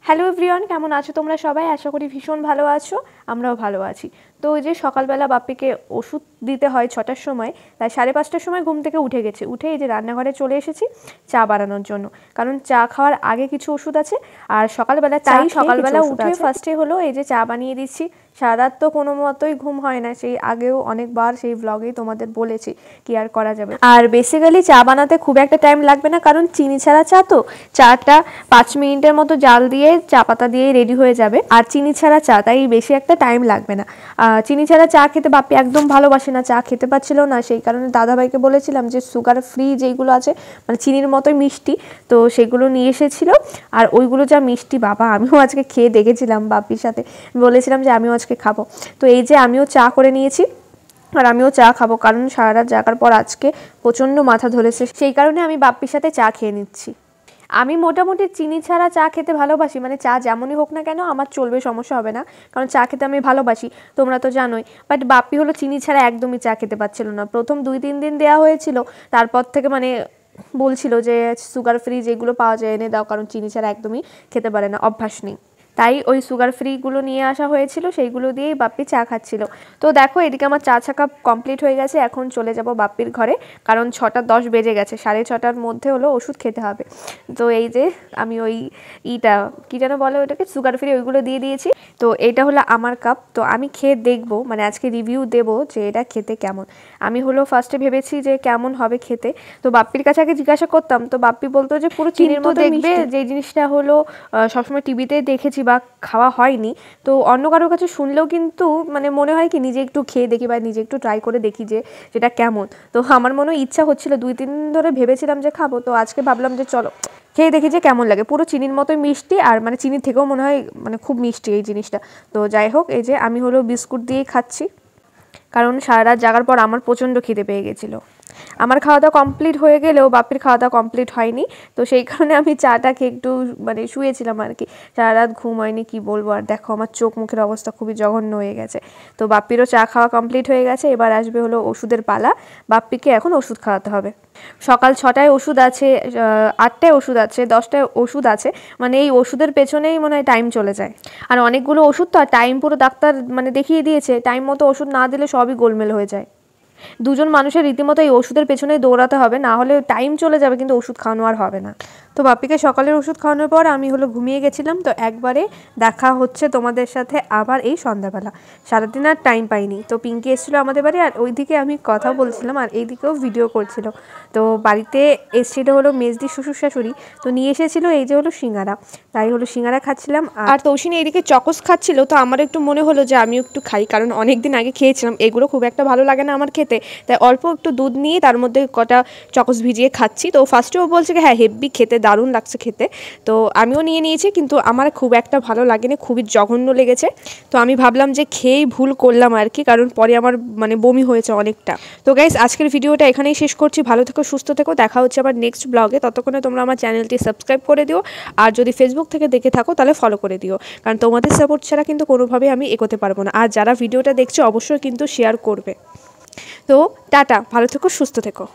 Hello everyone, কেমন আছো তোমরা সবাই? আশা করি ভীষণ ভালো আছো, আমরাও ভালো আছি। তো ওই যে সকালবেলা বাপ্পিকে ওষুধ দিতে হয় 6টার সময়, তাই 5:30টার সময় ঘুম থেকে উঠে গেছে। উঠে এই যে রান্নাঘরে চলে এসেছি চা বানানোর জন্য, কারণ চা খাওয়ার আগে কিছু ওষুধ আছে আর সকালবেলা তাই সকালবেলা উঠে ফার্স্টে হলো এই যে চা বানিয়ে দিচ্ছি। সারা রাত তো কোনো মতোই ঘুম হয় না, সেই আগেও অনেকবার সেই ব্লগেই তোমাদের বলেছি, কি আর করা যাবে। আর বেসিক্যালি চা বানাতে খুব একটা টাইম লাগবে না, কারণ চিনি ছাড়া চা তো চাটা 5 মিনিটের মতো জাল দিয়ে চা পাতা দিয়ে রেডি হয়ে যাবে। আর চিনি ছাড়া চা, তাই বেশি একটা টাইম লাগবে না। চিনি ছাড়া চা খেতে বাপ্পি একদম ভালোবাসে না, চা খেতে পাচ্ছিল না, সেই কারণে দাদাভাইকে বলেছিলাম যে সুগার ফ্রি যেইগুলো আছে, মানে চিনির মতোই মিষ্টি, তো সেগুলো নিয়ে এসেছিল। আর ওইগুলো যা মিষ্টি বাবা, আমিও আজকে খেয়ে দেখেছিলাম বাপ্পির সাথে, বলেছিলাম যে আমিও আজকে খাবো। তো এই যে আমিও চা করে নিয়েছি আর আমিও চা খাবো, কারণ সারা রাত জাগার পর আজকে প্রচণ্ড মাথা ধরেছে, সেই কারণে আমি বাপ্পির সাথে চা খেয়ে নিচ্ছি। আমি মোটামুটি চিনি ছাড়া চা খেতে ভালোবাসি, মানে চা যেমনই হোক না কেন আমার চলবে, সমস্যা হবে না, কারণ চা খেতে আমি ভালোবাসি, তোমরা তো জানোই। বাট বাপ্পি হলো চিনি ছাড়া একদমই চা খেতে পারছিল না। প্রথম 2-3 দিন দেওয়া হয়েছিল, তারপর থেকে মানে বলছিল যে সুগার ফ্রি যেগুলো পাওয়া যায় এনে দাও, কারণ চিনি ছাড়া একদমই খেতে পারে না, অভ্যাস নেই। তাই ওই সুগার ফ্রিগুলো নিয়ে আসা হয়েছিল, সেইগুলো দিয়েই বাপ্পি চা খাচ্ছিল। তো দেখো এদিকে আমার চা কাপ কমপ্লিট হয়ে গেছে, এখন চলে যাব বাপ্পির ঘরে, কারণ 6:10 বেজে গেছে, 6:30টার মধ্যে হলো ওষুধ খেতে হবে। তো এই যে আমি ওই কী যেন বলে ওইটাকে, সুগার ফ্রি, ওইগুলো দিয়ে দিয়েছি। তো এটা হলো আমার কাপ, তো আমি খেয়ে দেখবো, মানে আজকে রিভিউ দেবো যে এটা খেতে কেমন। আমি হলো ফার্স্টে ভেবেছি যে কেমন হবে খেতে, তো বাপ্পির কাছে আগে জিজ্ঞাসা করতাম, তো বাপ্পি বলতো যে পুরো চিনির মতো দেখবে, যে জিনিসটা হলো সবসময় টিভিতে দেখেছি বা খাওয়া হয়নি। তো অন্য কারোর কাছে শুনলেও কিন্তু মানে মনে হয় কি নিজে একটু খেয়ে দেখি বা নিজে একটু ট্রাই করে দেখি যে যেটা কেমন। তো আমার মনে ইচ্ছা হচ্ছিল, 2-3 দিন ধরে ভেবেছিলাম যে খাবো, তো আজকে ভাবলাম যে চলো খেয়ে দেখি যে কেমন লাগে। পুরো চিনির মতোই মিষ্টি, আর মানে চিনির থেকেও মনে হয় মানে খুব মিষ্টি এই জিনিসটা। তো যাই হোক, এই যে আমি হলো বিস্কুট দিয়েই খাচ্ছি, কারণ সারা রাত জাগার পর আমার প্রচণ্ড খিদে পেয়ে গেছিলো। আমার খাওয়া দাওয়া কমপ্লিট হয়ে গেলেও বাপ্পির খাওয়া দাওয়া কমপ্লিট হয়নি, তো সেই কারণে আমি চাটা খেয়ে একটু মানে শুয়েছিলাম আর কি। সারা রাত ঘুম হয়নি, কী বলবো। আর দেখো আমার চোখ মুখের অবস্থা খুবই জঘন্য হয়ে গেছে। তো বাপ্পিরও চা খাওয়া কমপ্লিট হয়ে গেছে, এবার আসবে হলো ওষুধের পালা। বাপ্পিকে এখন ওষুধ খাওয়াতে হবে। সকাল 6টায় ওষুধ আছে, 8টায় ওষুধ আছে, 10টায় ওষুধ আছে, মানে এই ওষুধের পেছনেই মনে হয় টাইম চলে যায়। আর অনেকগুলো ওষুধ তো, আর টাইম পুরো ডাক্তার মানে দেখিয়ে দিয়েছে, টাইম মতো ওষুধ না দিলে সবই গোলমেল হয়ে যায়। দুজন মানুষের রীতিমতো এই ওষুধের পেছনেই দৌড়াতে হবে, না হলে টাইম চলে যাবে কিন্তু ওষুধ খাওয়ানো আর হবে না। তো বাপ্পিকে সকালের ওষুধ খাওয়ানোর পর আমি হলো ঘুমিয়ে গেছিলাম। তো একবারে দেখা হচ্ছে তোমাদের সাথে আবার এই সন্ধ্যাবেলা। সারাদিন আর টাইম পাইনি। তো পিঙ্কি এসেছিলো আমাদের বাড়ি, আর ওইদিকে আমি কথা বলছিলাম আর এইদিকেও ভিডিও করছিল। তো বাড়িতে এসেছিলো হলো মেজদি শ্বশুর শাশুড়ি, তো নিয়ে এসেছিলো এই যে হলো সিঙ্গারা, তাই হলো সিঙ্গারা খাচ্ছিলাম। আর তৌসিনী এইদিকে চকোস খাচ্ছিল, তো আমার একটু মনে হলো যে আমিও একটু খাই, কারণ অনেক দিন আগে খেয়েছিলাম, এগুলো খুব একটা ভালো লাগে না আমার খেতে, তাই অল্প একটু দুধ নিয়ে তার মধ্যে কটা চকোস ভিজিয়ে খাচ্ছি। তো ফার্স্টেও বলছে কি হ্যাঁ হেব্বি খেতে, দারুণ লাগছে খেতে। তো আমিও নিয়ে নিয়েছি, কিন্তু আমার খুব একটা ভালো লাগেনি, খুবই জঘন্য লেগেছে। তো আমি ভাবলাম যে খেয়েই ভুল করলাম আর কি, কারণ পরে আমার মানে বমি হয়েছে অনেকটা। তো গাইস আজকের ভিডিওটা এখানেই শেষ করছি। ভালো থেকো, সুস্থ থেকো, দেখা হচ্ছে আবার নেক্সট ব্লগে। ততক্ষণে তোমরা আমার চ্যানেলটি সাবস্ক্রাইব করে দিও, আর যদি ফেসবুক থেকে দেখে থাকো তাহলে ফলো করে দিও, কারণ তোমাদের সাপোর্ট ছাড়া কিন্তু কোনোভাবেই আমি এগোতে পারবো না। আর যারা ভিডিওটা দেখছো অবশ্যই কিন্তু শেয়ার করবে। তো টাটা, ভালো থেকো, সুস্থ থেকো।